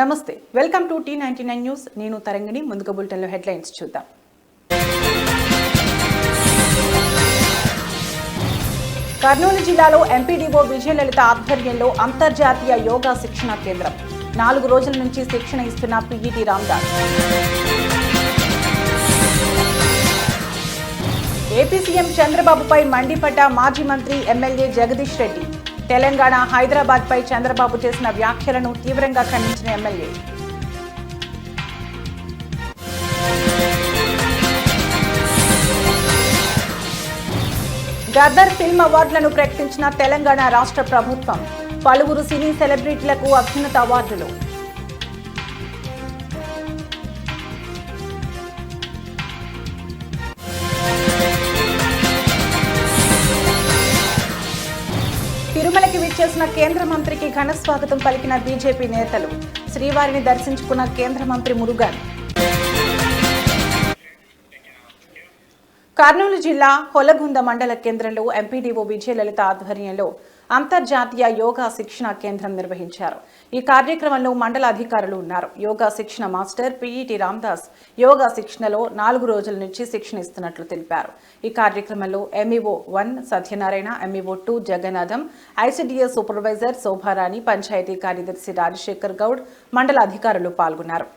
నమస్తే, welcome to T99 news. నేను తరంగిణి. ముందుగా బులెటిన్లో హెడ్లైన్స్ చూద్దాం. కర్నూలు జిల్లాలో ఎంపీడీఓ విజయలలిత ఆధ్వర్యంలో అంతర్జాతీయ యోగా శిక్షణ కేంద్రం. 4 రోజుల నుంచి శిక్షణ ఇస్తున్న పీఈటీ రామ్దాస్. ఏపీ సీఎం చంద్రబాబుపై మండిపడ్డ మాజీ మంత్రి ఎమ్మెల్యే జగదీష్ రెడ్డి. తెలంగాణ, హైదరాబాద్ పై చంద్రబాబు చేసిన వ్యాఖ్యలను తీవ్రంగా ఖండించిన ఎమ్మెల్యే. గద్దర్ ఫిల్మ్ అవార్డులను ప్రకటించిన తెలంగాణ రాష్ట్ర ప్రభుత్వం. పలువురు సినీ సెలబ్రిటీలకు అత్యున్నత అవార్డులు. తిరుమలకి విచ్చేసిన కేంద్ర మంత్రికి ఘన స్వాగతం పలికిన బీజేపీ నేతలు. శ్రీవారిని దర్శించుకున్న కేంద్ర మంత్రి మురుగన్. కర్నూలు జిల్లా హొలగుంద మండల కేంద్రంలో ఎంపీడీఓ విజయలలిత ఆధ్వర్యంలో అంతర్జాతీయ యోగా శిక్షణ కేంద్రం నిర్వహించారు. ఈ కార్యక్రమంలో మండల అధికారులు ఉన్నారు. యోగా శిక్షణ మాస్టర్ పీఈటీ రామ్దాస్ యోగా శిక్షణలో 4 రోజుల నుంచి శిక్షణ ఇస్తున్నట్లు తెలిపారు. ఈ కార్యక్రమంలో MEO 1 Satyanarayana, MEO 2 Jagannatham, ICDS supervisor Shobharani, panchayat కార్యదర్శి రాజశేఖర్ గౌడ్, మండల అధికారులు పాల్గొన్నారు.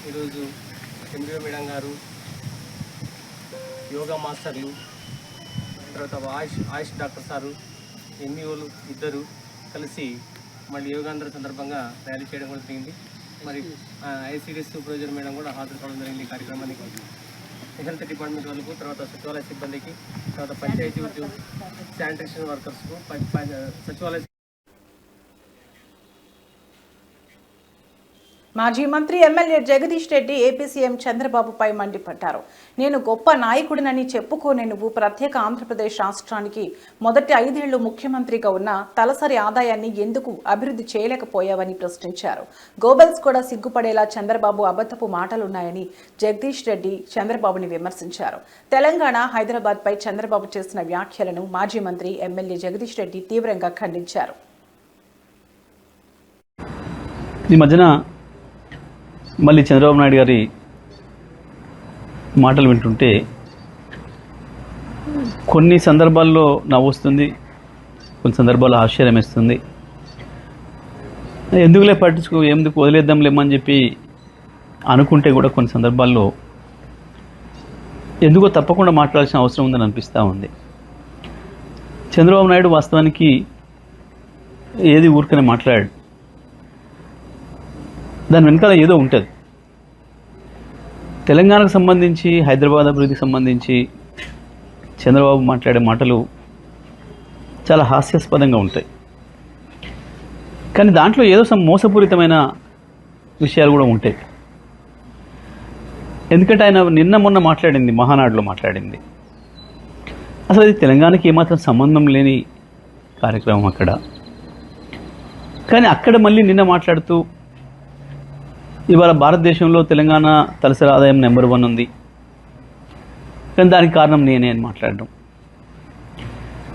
ఈరోజు ఎంబీఓ మేడం గారు, యోగా మాస్టర్లు, తర్వాత ఆయుష్ డాక్టర్ సారు, ఎంఈఓలు ఇద్దరు కలిసి మళ్ళీ యోగాంధ్ర సందర్భంగా ర్యాలీ చేయడం కూడా జరిగింది. మరి ఐసీడీఎస్ సూపర్వైజర్ మేడం కూడా హాజరు కావడం జరిగింది ఈ కార్యక్రమానికి. హెల్త్ డిపార్ట్మెంట్ వాళ్ళకు, తర్వాత సచివాలయ సిబ్బందికి, తర్వాత పంచాయతీ ఉద్యోగ శానిటేషన్ వర్కర్స్కు, సచివాలయ మాజీ మంత్రి MLA Jagadish Reddy AP CM చంద్రబాబుపై మండిపడ్డారు. నేను గొప్ప నాయకుడినని చెప్పుకోనే నువ్వు ప్రత్యేక ఆంధ్రప్రదేశ్ రాష్ట్రానికి మొదటి 5 ఏళ్లు ముఖ్యమంత్రిగా ఉన్న తలసరి ఆదాయాన్ని ఎందుకు అభివృద్ధి చేయలేకపోయావని ప్రశ్నించారు. గోబెల్స్ కూడా సిగ్గుపడేలా చంద్రబాబు అబద్ధపు మాటలున్నాయని జగదీష్ రెడ్డి చంద్రబాబుని విమర్శించారు. తెలంగాణ, హైదరాబాద్ పై చంద్రబాబు చేసిన వ్యాఖ్యలను మాజీ మంత్రి ఎమ్మెల్యే జగదీష్ రెడ్డి తీవ్రంగా ఖండించారు. ఈ మధ్యన మళ్ళీ చంద్రబాబు నాయుడు గారి మాటలు వింటుంటే కొన్ని సందర్భాల్లో నవ్వు వస్తుంది, కొన్ని సందర్భాల్లో ఆశ్చర్యం వేస్తుంది. ఎందుకులే ఎందుకు వదిలేద్దాంలేమని చెప్పి అనుకుంటే కూడా కొన్ని సందర్భాల్లో ఎందుకో తప్పకుండా మాట్లాడాల్సిన అవసరం ఉందని అనిపిస్తూ ఉంది. చంద్రబాబు నాయుడు వాస్తవానికి ఏది ఊరికనే మాట్లాడాడు, దాని వెనకాల ఏదో ఉంటుంది. తెలంగాణకు సంబంధించి, హైదరాబాద్ అభివృద్ధికి సంబంధించి చంద్రబాబు మాట్లాడే మాటలు చాలా హాస్యాస్పదంగా ఉంటాయి. కానీ దాంట్లో ఏదో మోసపూరితమైన విషయాలు కూడా ఉంటాయి. ఎందుకంటే ఆయన నిన్న మొన్న మాట్లాడింది, మహానాడులో మాట్లాడింది, అసలు అది తెలంగాణకి ఏమాత్రం సంబంధం లేని కార్యక్రమం అక్కడ. కానీ అక్కడ మళ్ళీ నిన్న మాట్లాడుతూ ఇవాళ భారతదేశంలో తెలంగాణ తలసరి ఆదాయం నెంబర్ 1 ఉంది, కానీ దానికి కారణం నేనే అని మాట్లాడడం,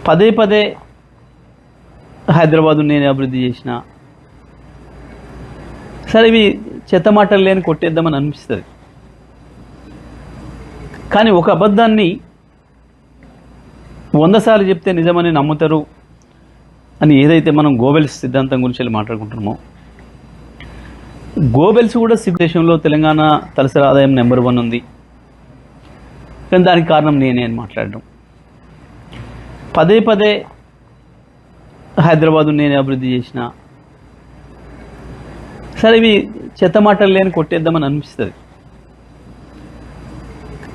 పదే హైదరాబాదు నేనే అభివృద్ధి చేసిన. సరే, ఇవి చెత్త మాటలు లేని కొట్టేద్దామని అనిపిస్తుంది. కానీ ఒక అబద్ధాన్ని 100 సార్లు చెప్తే నిజమని నమ్ముతారు అని ఏదైతే మనం గోబెల్స్ సిద్ధాంతం గురించి మాట్లాడుకుంటున్నామో, గోబెల్స్ కూడా దేశంలో తెలంగాణ తలసరి ఆదాయం నెంబర్ 1 ఉంది, కానీ దానికి కారణం నేనే అని మాట్లాడడం, పదే హైదరాబాదు నేనే అభివృద్ధి చేసిన. సరే, ఇవి చెత్త మాటలు లేని కొట్టేద్దామని అనిపిస్తుంది.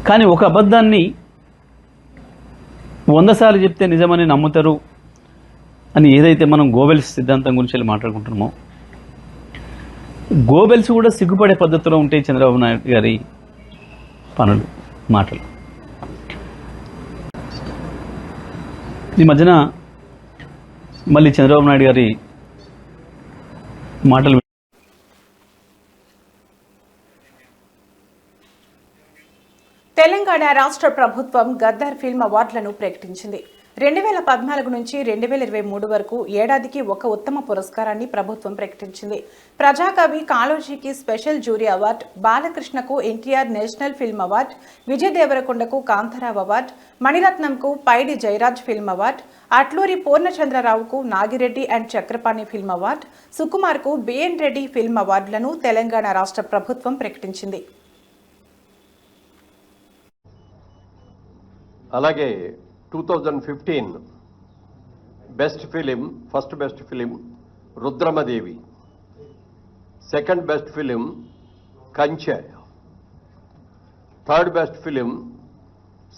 కానీ ఒక అబద్ధాన్ని 100 సార్లు చెప్తే నిజమని నమ్ముతారు అని ఏదైతే మనం గోబెల్స్ సిద్ధాంతం గురించి మాట్లాడుకుంటున్నామో, గోబెల్స్ కూడా సిగ్గుపడే పద్ధతిలో ఉంటాయి చంద్రబాబు నాయుడు గారి పనులు, మాటలు. ఈ మధ్యన మళ్ళీ చంద్రబాబు నాయుడు గారి మాటలు తెలంగాణ రాష్ట్ర ప్రభుత్వం గద్దర్ ఫిల్మ్ అవార్డులను ప్రకటించింది. 2014 నుంచి 2023 వరకు ఏడాదికి ఒక ఉత్తమ పురస్కారాన్ని ప్రభుత్వం ప్రకటించింది. ప్రజాకవి కాళోజీకి స్పెషల్ జ్యూరీ అవార్డు, బాలకృష్ణకు NTR national film award, Vijay దేవరకొండకు కాంతారావు అవార్డు, మణిరత్నంకు పైడి జయరాజ్ ఫిల్మ్ అవార్డు, అట్లూరి పూర్ణచంద్రరావుకు Nagireddy and Chakrapani film award, సుకుమార్కు బిఎన్ రెడ్డి ఫిల్మ్ అవార్డులను తెలంగాణ రాష్ట్ర ప్రభుత్వం ప్రకటించింది. అలాగే 2015 best film, first best film Rudramadevi, second best film Kanche, third best film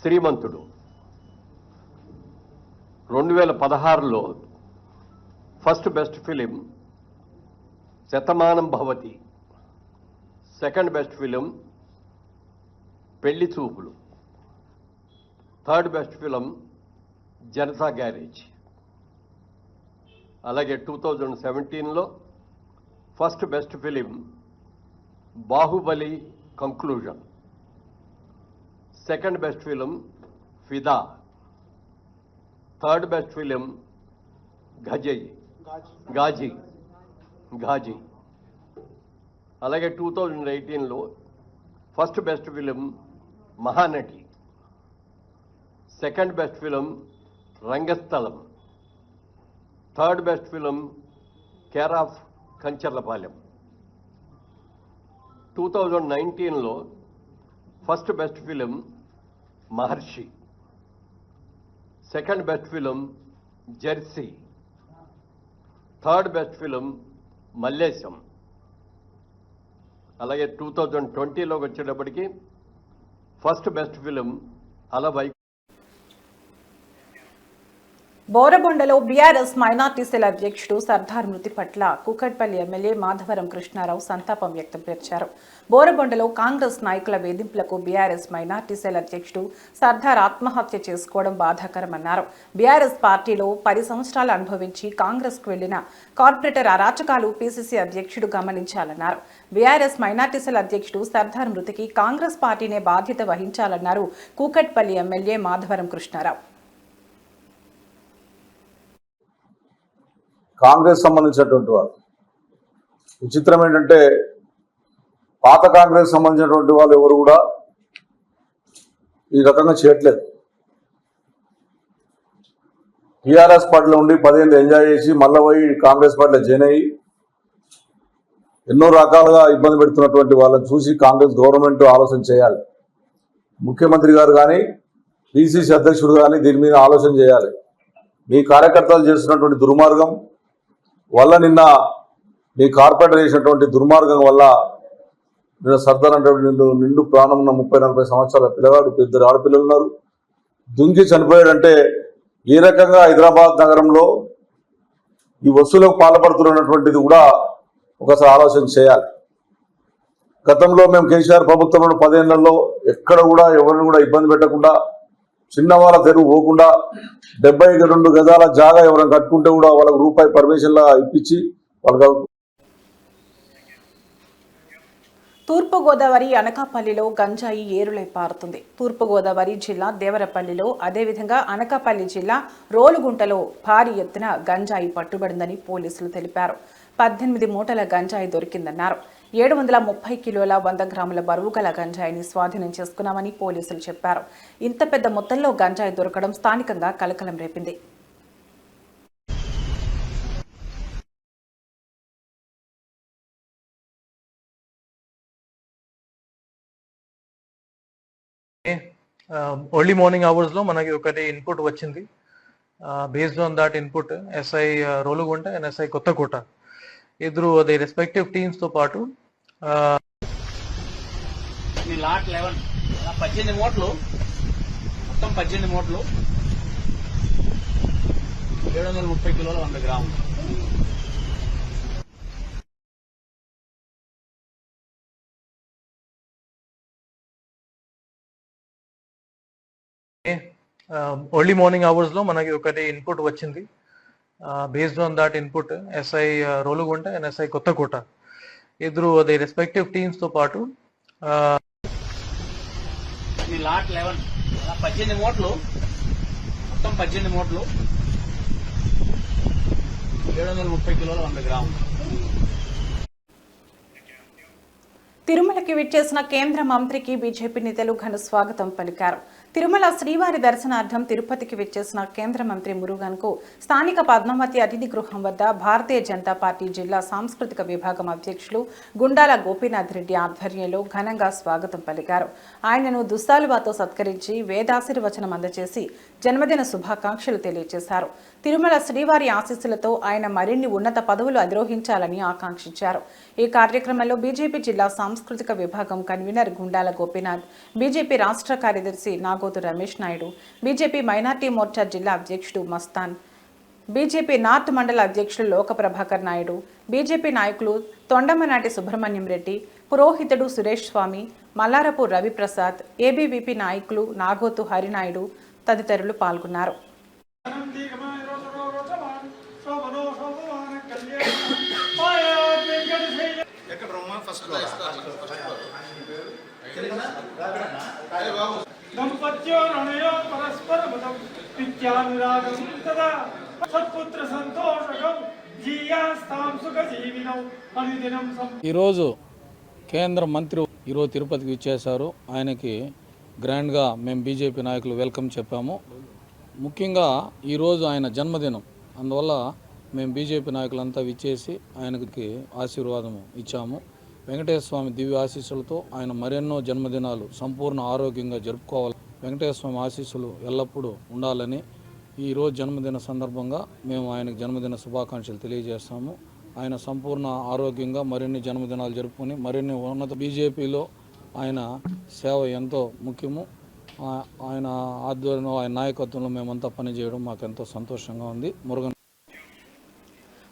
Srimanthudu. 2016లో first best film Shatamanam Bhavati, second best film Pelli Choopulu, third best film Janata garage. అలాగే 2017లో first best film Baahubali conclusion, second best film Fidaa, third best film Ghazi. అలాగే 2018లో first best film Mahanati, second best film Rangasthalam, third best film care of Kancharapalem. 2019లో first best film Maharshi, second best film jersey, third best film Mallesham. అలాగే 2020లోకి వచ్చేటప్పటికి first best film అలవై. బోరబొండలో BRS minority cell అధ్యక్షుడు సర్దార్ మృతి పట్ల కూకట్పల్లి ఎమ్మెల్యే మాధవరం కృష్ణారావు సంతాపం వ్యక్తం చేశారు. బోరబొండలో కాంగ్రెస్ నాయకుల వేధింపులకు బీఆర్ఎస్ మైనార్టీ సెల్ అధ్యక్షుడు సర్దార్ ఆత్మహత్య చేసుకోవడం బాధాకరమన్నారు. బీఆర్ఎస్ పార్టీలో 10 సంవత్సరాలు అనుభవించి కాంగ్రెస్కు వెళ్లిన కార్పొరేటర్ అరాచకాలు పీసీసీ అధ్యక్షుడు గమనించాలన్నారు. బీఆర్ఎస్ మైనార్టీ సెల్ అధ్యక్షుడు సర్దార్ మృతికి కాంగ్రెస్ పార్టీనే బాధ్యత వహించాలన్నారు కూకట్పల్లి ఎమ్మెల్యే మాధవరం కృష్ణారావు. కాంగ్రెస్ సంబంధించినటువంటి వారు, విచిత్రం ఏంటంటే పాత కాంగ్రెస్ సంబంధించినటువంటి వాళ్ళు ఎవరు కూడా ఈ రకంగా చేయట్లేదు. టీఆర్ఎస్ పార్టీలో ఉండి 10 ఏళ్ళు ఎంజాయ్ చేసి మళ్ళీ పోయి కాంగ్రెస్ పార్టీలో జాయిన్ అయ్యి ఎన్నో రకాలుగా ఇబ్బంది పెడుతున్నటువంటి వాళ్ళని చూసి కాంగ్రెస్ గవర్నమెంట్ ఆలోచన చేయాలి. ముఖ్యమంత్రి గారు కానీ పిసిసి అధ్యక్షుడు కానీ దీని మీద ఆలోచన చేయాలి. మీ కార్యకర్తలు చేస్తున్నటువంటి దుర్మార్గం వల్ల, నిన్న మీ కార్పొరేటర్ చేసినటువంటి దుర్మార్గం వల్ల నిన్న సర్దార్ అంటే నిండు ప్రాణం ఉన్న 30-40 సంవత్సరాల పిల్లగాడు, 2 ఆడపిల్లలు ఉన్నారు, దుంకి చనిపోయాడంటే ఏ రకంగా హైదరాబాద్ నగరంలో ఈ వస్తువులకు పాల్పడుతున్నటువంటిది కూడా ఒకసారి ఆలోచన చేయాలి. గతంలో మేము కేసీఆర్ ప్రభుత్వంలో 10 ఏళ్లలో ఎక్కడ కూడా ఎవరిని కూడా ఇబ్బంది పెట్టకుండా, చిన్నవాళ్ళ తెరువు పోకుండా 72 గజాల జాగా ఎవరైనా కట్టుకుంటే కూడా వాళ్ళకు రూపాయి పర్మిషన్లా ఇప్పించి వాళ్ళకు. తూర్పుగోదావరి అనకాపల్లిలో గంజాయి ఏరులై పారుతుంది. తూర్పుగోదావరి జిల్లా దేవరపల్లిలో, అదేవిధంగా అనకాపల్లి జిల్లా రోలుగుంటలో భారీ ఎత్తున గంజాయి పట్టుబడిందని పోలీసులు తెలిపారు. 18 మూటల గంజాయి దొరికిందన్నారు. 730 కిలోల 100 గ్రాముల బరువు గల గంజాయిని స్వాధీనం చేసుకున్నామని పోలీసులు చెప్పారు. ఇంత పెద్ద మొత్తంలో గంజాయి దొరకడం స్థానికంగా కలకలం రేపింది. ఎర్లీ మార్నింగ్ అవర్స్ లో మనకి ఒకటి ఇన్పుట్ వచ్చింది. Based on that input SI Rolugunta and SI Kothakota ఇద్దరు అది రెస్పెక్టివ్ టీమ్స్ తో పాటు లాట్ 11 18 మూటలు, మొత్తం 18 మూటలు, 730 కిలోల 100 గ్రాములు. ఎర్లీ మార్నింగ్ అవర్స్ లో మనకి ఒకటి ఇన్పుట్ వచ్చింది. Based on that input SI Rolugunta and SI Kothakota ఇద్దరు అది రెస్పెక్టివ్ టీమ్స్ తో పాటు లాట్ 11 18 మూటలు, మొత్తం 18 మూటలు, 730 కిలోల 100 గ్రాములు. తిరుమలకి విచ్చేసిన కేంద్ర మంత్రికి బీజేపీ నేతలు ఘన స్వాగతం పలికారు. తిరుమల శ్రీవారి దర్శనార్థం తిరుపతికి విచ్చేసిన కేంద్ర మంత్రి మురుగన్కు స్థానిక పద్మావతి అతిథి గృహం వద్ద భారతీయ జనతా పార్టీ జిల్లా సాంస్కృతిక విభాగం అధ్యక్షులు గుండాల గోపీనాథ్ రెడ్డి ఆధ్వర్యంలో ఘనంగా స్వాగతం పలికారు. ఆయనను దుస్తాలువాతో సత్కరించి వేదాశీర్వచనం అందజేసి జన్మదిన శుభాకాంక్షలు తెలియజేశారు. తిరుమల శ్రీవారి ఆశీస్సులతో ఆయన మరిన్ని ఉన్నత పదవులు అధిరోహించాలని ఆకాంక్షించారు. ఈ కార్యక్రమంలో బీజేపీ జిల్లా సాంస్కృతిక విభాగం కన్వీనర్ గుండాల గోపీనాథ్, బీజేపీ రాష్ట్ర కార్యదర్శి నాగోతు రమేష్ నాయుడు, బీజేపీ మైనార్టీ మోర్చా జిల్లా అధ్యక్షుడు మస్తాన్, బీజేపీ నార్త్ మండల అధ్యక్షులు లోక ప్రభాకర్ నాయుడు, బీజేపీ నాయకులు తొండమనాటి సుబ్రహ్మణ్యం రెడ్డి, పురోహితుడు సురేష్ స్వామి, మల్లారపు రవిప్రసాద్, ఏబీవీపీ నాయకులు నాగోతు హరినాయుడు తదితరులు పాల్గొన్నారు. ఈరోజు కేంద్ర మంత్రి ఈరోజు తిరుపతికి ఇచ్చేశారు. ఆయనకి గ్రాండ్గా మేము బీజేపీ నాయకులు వెల్కమ్ చెప్పాము. ముఖ్యంగా ఈరోజు ఆయన జన్మదినం, అందువల్ల మేము బీజేపీ నాయకులంతా విచ్చేసి ఆయనకి ఆశీర్వాదం ఇచ్చాము. వెంకటేశ్వర స్వామి దివ్య ఆశీస్సులతో ఆయన మరెన్నో జన్మదినాలు సంపూర్ణ ఆరోగ్యంగా జరుపుకోవాలి. వెంకటేశ్వర స్వామి ఆశీస్సులు ఎల్లప్పుడూ ఉండాలని ఈరోజు జన్మదిన సందర్భంగా మేము ఆయనకు జన్మదిన శుభాకాంక్షలు తెలియజేస్తాము. ఆయన సంపూర్ణ ఆరోగ్యంగా మరిన్ని జన్మదినాలు జరుపుకొని మరిన్ని ఉన్నత బీజేపీలో ఆయన సేవ ఎంతో ముఖ్యము. ఆయన ఆధ్వర్యంలో ఆయన నాయకత్వంలో మేమంతా పనిచేయడం మాకు ఎంతో సంతోషంగా ఉంది. మురుగన్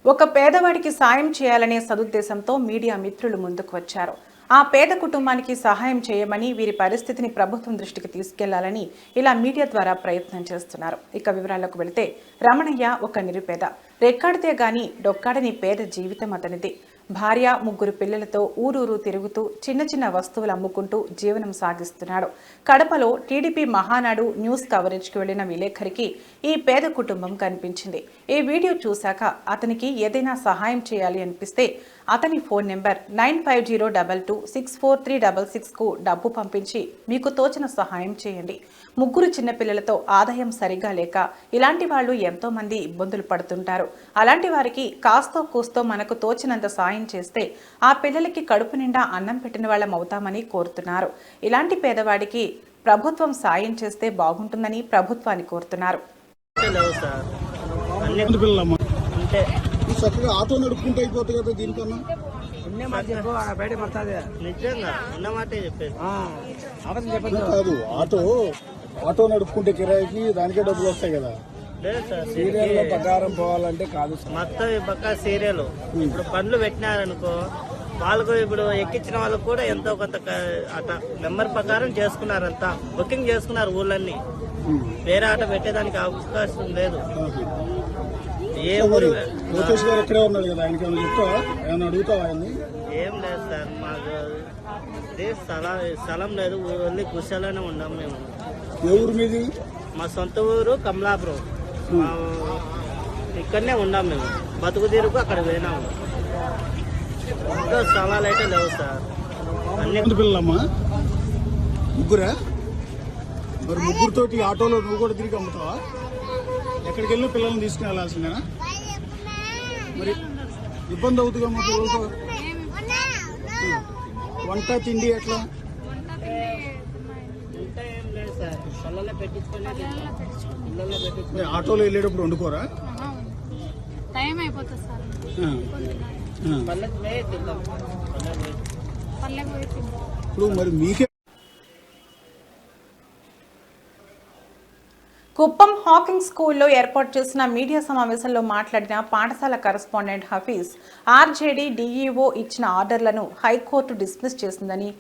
ఒక పేదవాడికి సాయం చేయాలనే సదుద్దేశంతో మీడియా మిత్రులు ముందుకు వచ్చారు. ఆ పేద కుటుంబానికి సహాయం చేయమని, వీరి పరిస్థితిని ప్రభుత్వం దృష్టికి తీసుకెళ్లాలని ఇలా మీడియా ద్వారా ప్రయత్నం చేస్తున్నారు. ఇక వివరాలకు వెళితే రమణయ్య ఒక నిరుపేద, రెక్కాడితే గాని డొక్కాడని పేద జీవితం అతనిది. భార్య, 3 పిల్లలతో ఊరూరు తిరుగుతూ చిన్న చిన్న వస్తువులు అమ్ముకుంటూ జీవనం సాగిస్తున్నాడు. కడపలో టీడీపీ మహానాడు న్యూస్ కవరేజ్కి వెళ్లిన విలేకరికి ఈ పేద కుటుంబం కనిపించింది. ఈ వీడియో చూశాక అతనికి ఏదైనా సహాయం చేయాలి అనిపిస్తే అతని ఫోన్ నెంబర్ 9502264366కు డబ్బు పంపించి మీకు తోచిన సహాయం చేయండి. 3 చిన్నపిల్లలతో ఆదాయం సరిగా లేక ఇలాంటి వాళ్ళు ఎంతో మంది ఇబ్బందులు పడుతుంటారు. అలాంటి వారికి కాస్తో కూస్తో మనకు తోచినంత సాయం చేస్తే ఆ పిల్లలకి కడుపు నిండా అన్నం పెట్టిన వాళ్ళం అవుతామని కోరుతున్నారు. ఇలాంటి పేదవాడికి ప్రభుత్వం సాయం చేస్తే బాగుంటుందని ప్రభుత్వాన్ని కోరుతున్నారు. ఆటో నడుపుకుంటే అయిపోతుంది కదా, దీనికన్నా కాదు. ఆటో నడుపుకుంటే కిరాయికి దానికే డబ్బులు వస్తాయి కదా. సీరియల్ ప్రకారం పోవాలంటే కాదు, మొత్తం ఈ పక్క సీరియల్ ఇప్పుడు పనులు పెట్టినారనుకో, వాళ్ళకు ఇప్పుడు ఎక్కించిన వాళ్ళకు కూడా ఎంతో కొంత అట్లా నెంబర్ ప్రకారం చేసుకున్నారంతా, బుకింగ్ చేసుకున్నారు ఊళ్ళన్నీ. వేరే ఆట పెట్టేదానికి అవకాశం లేదు. ఏ ఊరు లోకేష్ గారు ఎక్కడే ఉన్నాడు కదా, ఆయనకి ఏమైనా చెప్తావా, ఏమైనా అడుగుతావా ఆయన్ని? ఏం లేదు సార్, మాకు స్థలం లేదు, ఓన్లీ గుడిసెలోనే ఉన్నాం మేము. ఏ ఊరు మీది? మా సొంత ఊరు కమలాపురం. ఇక్కడనే ఉన్నాం మేము, బతుకు తీరుకు అక్కడ పోయినాము. ఇంకా స్థలాలు అయితే లేవు సార్. అన్ని పిల్లలమ్మా, 3? మరి 3తోటి ఆటోలో నువ్వు కూడా తిరిగి అమ్ముతావా? ఎక్కడికి వెళ్ళి పిల్లల్ని తీసుకుని వెళ్ళాల్సిందేనా? మరి ఇబ్బంది అవుతుందా మా పిల్లలతో? వంట తిండి ఎట్లా? ఆటోలో వెళ్ళేటప్పుడు వండుకోరా? ఇప్పుడు మరి మీకే కుప్పం హాకింగ్ స్కూల్లో ఏర్పాటు చేసిన మీడియా సమావేశంలో మాట్లాడిన పాఠశాల కరెస్పాండెంట్ హఫీజ్ ఆర్జేడీ డీఈఓ ఇచ్చిన ఆర్డర్లను హైకోర్టు డిస్మిస్ చేసిందని,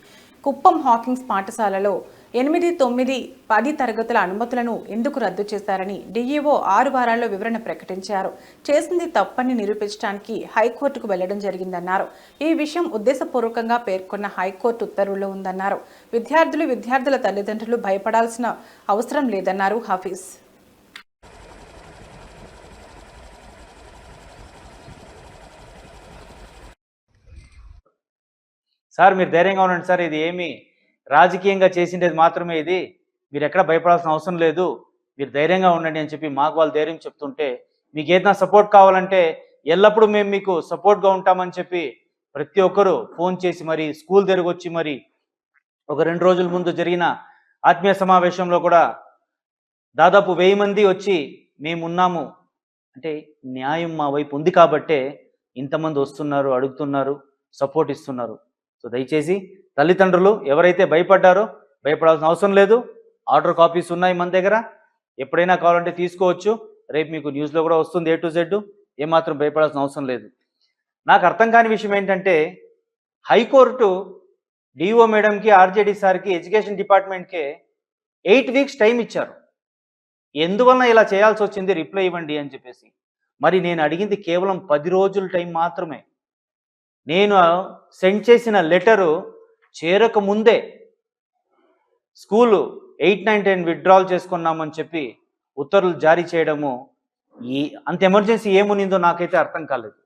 కుప్పం హాకింగ్స్ పాఠశాలలో 8, 9, 10 తరగతుల అనుమతులను ఎందుకు రద్దు చేశారని డీఈఓ 6 వారాల్లో వివరణ ప్రకటించారు. చేసింది తప్పని నిరూపించడానికి హైకోర్టుకు వెళ్లడం జరిగిందన్నారు. ఈ విషయం ఉద్దేశపూర్వకంగా పేర్కొన్న హైకోర్టు ఉత్తర్వుల్లో ఉందన్నారు. విద్యార్థుల తల్లిదండ్రులు భయపడాల్సిన అవసరం లేదన్నారు హఫీజ్. సార్ మీరు ధైర్యంగా ఉండండి సార్, ఇది ఏమి రాజకీయంగా చేసిండేది మాత్రమే, ఇది మీరు ఎక్కడ భయపడాల్సిన అవసరం లేదు, మీరు ధైర్యంగా ఉండండి అని చెప్పి మాకు వాళ్ళు ధైర్యం చెప్తుంటే, మీకు ఏదైనా సపోర్ట్ కావాలంటే ఎల్లప్పుడూ మేము మీకు సపోర్ట్గా ఉంటామని చెప్పి ప్రతి ఒక్కరూ ఫోన్ చేసి మరి స్కూల్ దగ్గరకు వచ్చి మరి ఒక 2 రోజుల ముందు జరిగిన ఆత్మీయ సమావేశంలో కూడా దాదాపు 1000 మంది వచ్చి మేమున్నాము అంటే న్యాయం మా వైపు ఉంది కాబట్టే ఇంతమంది వస్తున్నారు, అడుగుతున్నారు, సపోర్ట్ ఇస్తున్నారు. సో దయచేసి తల్లిదండ్రులు ఎవరైతే భయపడ్డారో భయపడాల్సిన అవసరం లేదు. ఆర్డర్ కాపీస్ ఉన్నాయి మన దగ్గర, ఎప్పుడైనా కావాలంటే తీసుకోవచ్చు. రేపు మీకు న్యూస్లో కూడా వస్తుంది A to Z. ఏమాత్రం భయపడాల్సిన అవసరం లేదు. నాకు అర్థం కాని విషయం ఏంటంటే హైకోర్టు డిఓ మేడంకి, ఆర్జేడీ సార్కి, ఎడ్యుకేషన్ డిపార్ట్మెంట్కే 8 వీక్స్ టైం ఇచ్చారు. ఎందువలన ఇలా చేయాల్సి వచ్చింది రిప్లై ఇవ్వండి అని చెప్పేసి. మరి నేను అడిగింది కేవలం 10 రోజుల టైం మాత్రమే. నేను సెండ్ చేసిన లెటరు చేరక ముందే స్కూలు 8, 9, 10 విత్డ్రాల్ చేసుకున్నామని చెప్పి ఉత్తర్వులు జారీ చేయడము, అంత ఎమర్జెన్సీ ఏమునిందో నాకైతే అర్థం కాలేదు.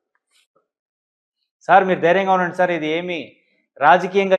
సార్ మీరు ధైర్యంగా ఉండండి సార్, ఇది ఏమి రాజకీయంగా.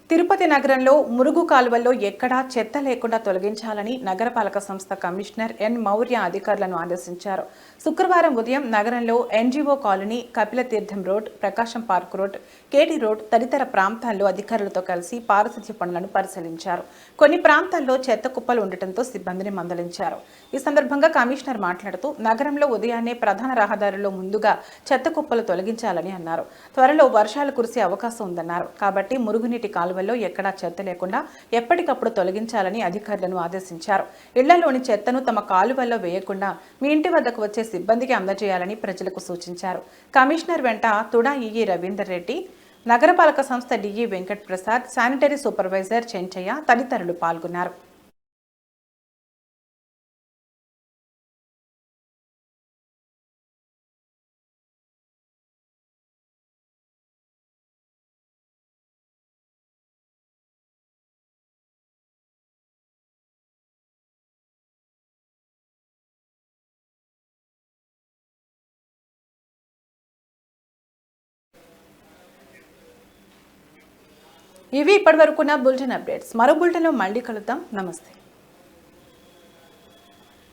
తిరుపతి నగరంలో మురుగు కాలువల్లో ఎక్కడా చెత్త లేకుండా తొలగించాలని నగరపాలక సంస్థ కమిషనర్ ఎన్ మౌర్య అధికారులను ఆదేశించారు. శుక్రవారం ఉదయం నగరంలో ఎన్జీఓ కాలనీ, కపిలతీర్థం రోడ్, ప్రకాశం పార్క్ రోడ్, కేటీ రోడ్ తదితర ప్రాంతాల్లో అధికారులతో కలిసి పారిశుధ్య పనులను పరిశీలించారు. కొన్ని ప్రాంతాల్లో చెత్త కుప్పలు ఉండటంతో సిబ్బందిని మందలించారు. ఈ సందర్భంగా కమిషనర్ మాట్లాడుతూ నగరంలో ఉదయాన్నే ప్రధాన రహదారుల్లో ముందుగా చెత్త కుప్పలు తొలగించాలని అన్నారు. త్వరలో వర్షాలు కురిసే అవకాశం ఉందన్నారు. కాబట్టి మురుగునీటి కాలువల్లో ఎక్కడా చెత్త లేకుండా ఎప్పటికప్పుడు తొలగించాలని అధికారులను ఆదేశించారు. ఇళ్లలోని చెత్తను తమ కాలువల్లో వేయకుండా మీ ఇంటి వద్దకు వచ్చే సిబ్బందికి అందజేయాలని ప్రజలకు సూచించారు. కమిషనర్ వెంట తుడా ఈఈ రవీందర్ రెడ్డి, నగరపాలక సంస్థ DE Venkat Prasad, sanitary supervisor Chenchaiah తదితరులు పాల్గొన్నారు. ఇవి ఇప్పటివరకున్న బులెటిన్ అప్డేట్స్. మరో బులెటిన్లో మళ్ళీ కలుద్దాం. నమస్తే.